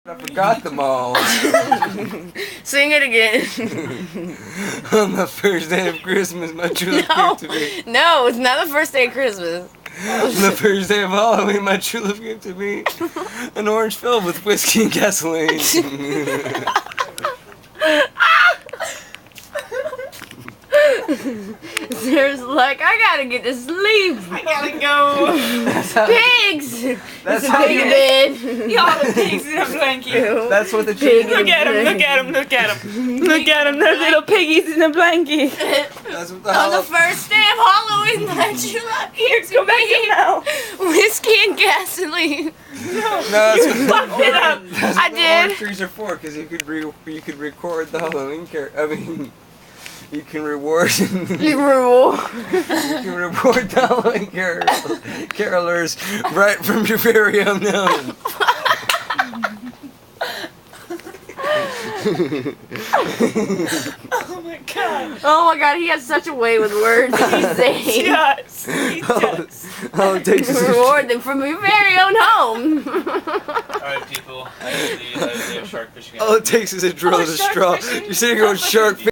I forgot them all. Sing it again. On the first day of Christmas, my true love gave to me. No, it's not the first day of Christmas. On the first day of Halloween, my true love gave to me an orange filled with whiskey and gasoline. There's like, I gotta get to sleep. I gotta go. Pigs! That's It's a how pig you- bed. Y'all the pigs in a blanket. That's what the Pig. children. Look at him, look at him, look at him. Look at him, those little piggies in a blanket. That's what the On the hell. first day of Halloween, my true love gave Go to back in me now. whiskey and gasoline. No, that's what Fucked it up. that's I what the did. orange trees are for, because you could record the Halloween you can reward You rule. you can reward the Halloween carolers right from your very own home. Oh my god. Oh my god, he has such a way with words. He's saying. Yes. He does. All it takes is Reward them from your very own home. Alright, people. I have shark fishing. all it takes is a drill Oh, and a shark straw. fishing. You're sitting here going shark